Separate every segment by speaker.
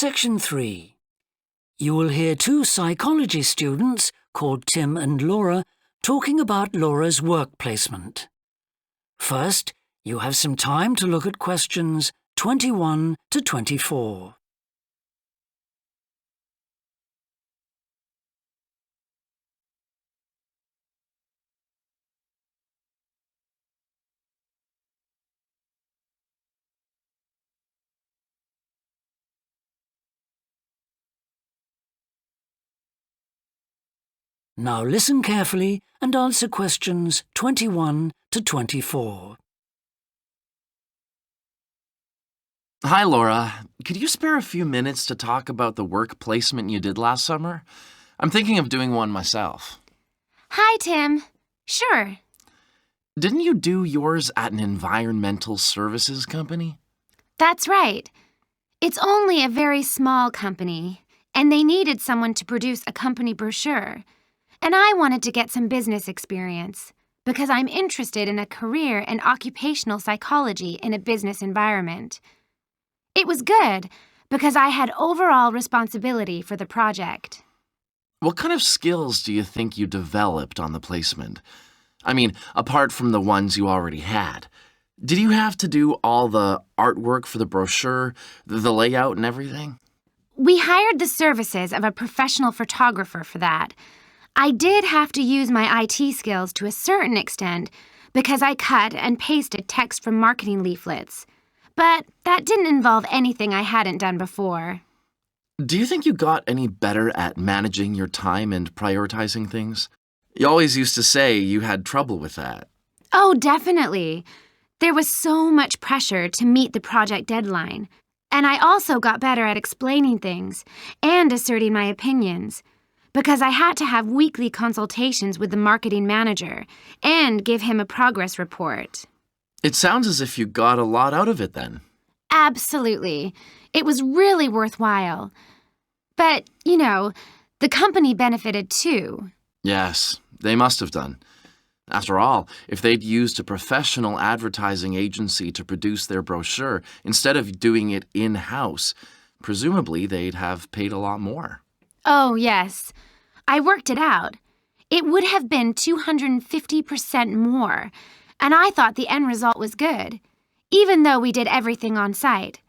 Speaker 1: Section 3. You will hear two psychology students called Tim and Laura talking about Laura's work placement. First, you have some time to look at questions 21 to 24. Now listen carefully and answer questions 21 to 24.
Speaker 2: Hi, Laura. Could you spare a few minutes to talk about the work placement you did last summer? I'm thinking of doing one myself.
Speaker 3: Hi, Tim. Sure.
Speaker 2: Didn't you do yours at an environmental services company?
Speaker 3: That's right. It's only a very small company, and they needed someone to produce a company brochure. And I wanted to get some business experience because I'm interested in a career in occupational psychology in a business environment. It was good because I had overall responsibility for the project.
Speaker 2: What kind of skills do you think you developed on the placement? I mean, apart from the ones you already had. Did you have to do all the artwork for the brochure, the layout and everything?
Speaker 3: We hired the services of a professional photographer for that. I did have to use my IT skills to a certain extent because I cut and pasted text from marketing leaflets. But that didn't involve anything I hadn't done before.
Speaker 2: Do you think you got any better at managing your time and prioritizing things? You always used to say you had trouble with that.
Speaker 3: Oh, definitely. There was so much pressure to meet the project deadline. And I also got better at explaining things and asserting my opinions, because I had to have weekly consultations with the marketing manager and give him a progress report.
Speaker 2: It sounds as if you got a lot out of it then.
Speaker 3: Absolutely. It was really worthwhile. But, the company benefited too.
Speaker 2: Yes, they must have done. After all, if they'd used a professional advertising agency to produce their brochure instead of doing it in-house, presumably they'd have paid a lot more.
Speaker 3: Oh, yes. I worked it out. It would have been 250% more, and I thought the end result was good, even though we did everything on site.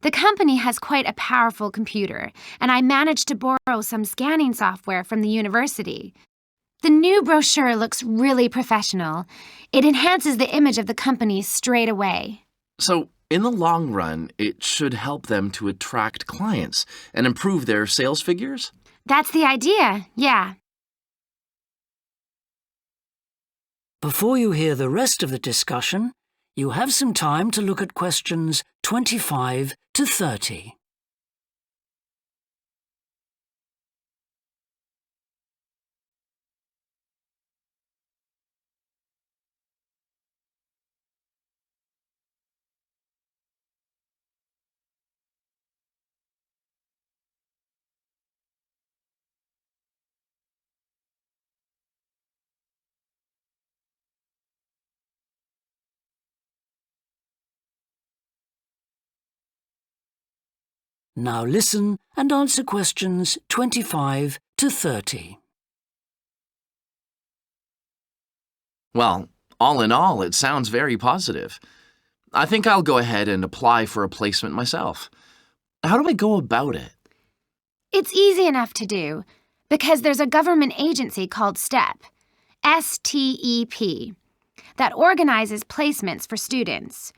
Speaker 3: The company has quite a powerful computer, and I managed to borrow some scanning software from the university. The new brochure looks really professional. It enhances the image of the company straight away.
Speaker 2: So, in the long run, it should help them to attract clients and improve their sales figures?
Speaker 3: That's the idea, yeah.
Speaker 1: Before you hear the rest of the discussion, you have some time to look at questions 25 to 30. Now listen and answer questions 25 to 30.
Speaker 2: Well, all in all, it sounds very positive. I think I'll go ahead and apply for a placement myself. How do I go about it?
Speaker 3: It's easy enough to do, because there's a government agency called STEP, S-T-E-P, that organizes placements for students.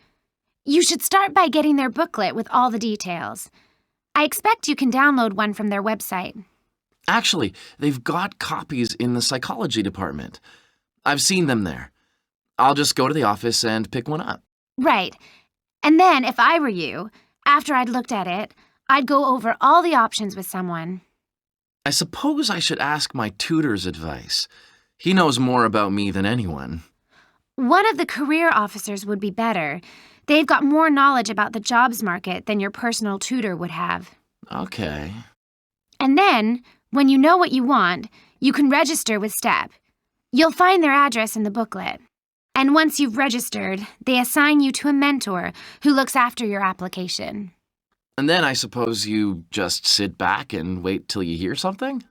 Speaker 3: You should start by getting their booklet with all the details. I expect you can download one from their website.
Speaker 2: Actually, they've got copies in the psychology department. I've seen them there. I'll just go to the office and pick one up.
Speaker 3: Right. And then, if I were you, after I'd looked at it, I'd go over all the options with someone.
Speaker 2: I suppose I should ask my tutor's advice. He knows more about me than anyone.
Speaker 3: One of the career officers would be better. They've got more knowledge about the jobs market than your personal tutor would have.
Speaker 2: Okay.
Speaker 3: And then, when you know what you want, you can register with STEP. You'll find their address in the booklet. And once you've registered, they assign you to a mentor who looks after your application.
Speaker 2: And then I suppose you just sit back and wait till you hear something?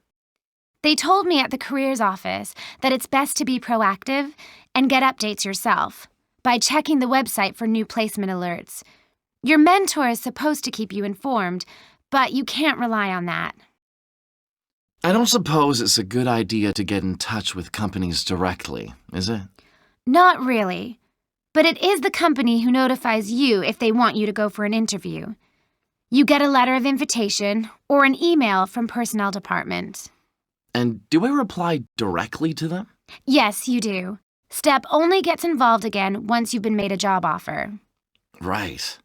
Speaker 3: They told me at the careers office that it's best to be proactive and get updates yourself by checking the website for new placement alerts. Your mentor is supposed to keep you informed, but you can't rely on that.
Speaker 2: I don't suppose it's a good idea to get in touch with companies directly, is it?
Speaker 3: Not really. But it is the company who notifies you if they want you to go for an interview. You get a letter of invitation or an email from personnel department.
Speaker 2: And do I reply directly to them?
Speaker 3: Yes, you do. STEP only gets involved again once you've been made a job offer.
Speaker 2: Right.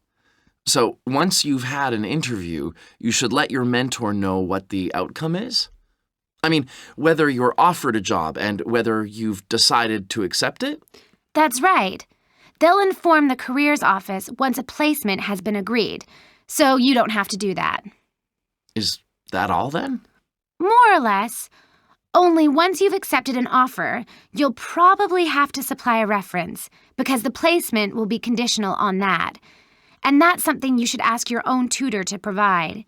Speaker 2: So once you've had an interview, you should let your mentor know what the outcome is? I mean, whether you're offered a job and whether you've decided to accept it?
Speaker 3: That's right. They'll inform the careers office once a placement has been agreed, so you don't have to do that.
Speaker 2: Is that all then?
Speaker 3: More or less. Only once you've accepted an offer, you'll probably have to supply a reference, because the placement will be conditional on that. And that's something you should ask your own tutor to provide.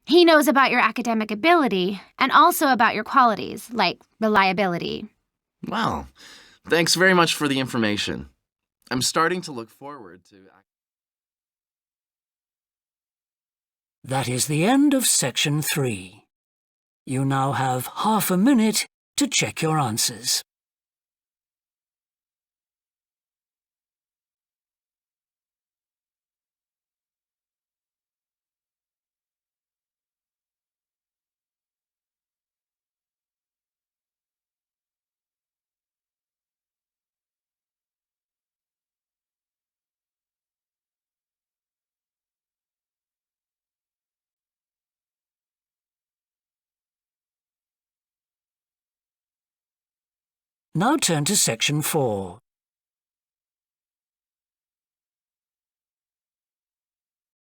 Speaker 3: He knows about your academic ability and also about your qualities, like reliability.
Speaker 2: Well, thanks very much for the information. I'm starting to look forward to...
Speaker 1: That is the end of section 3. You now have half a minute to check your answers. Now turn to section 4.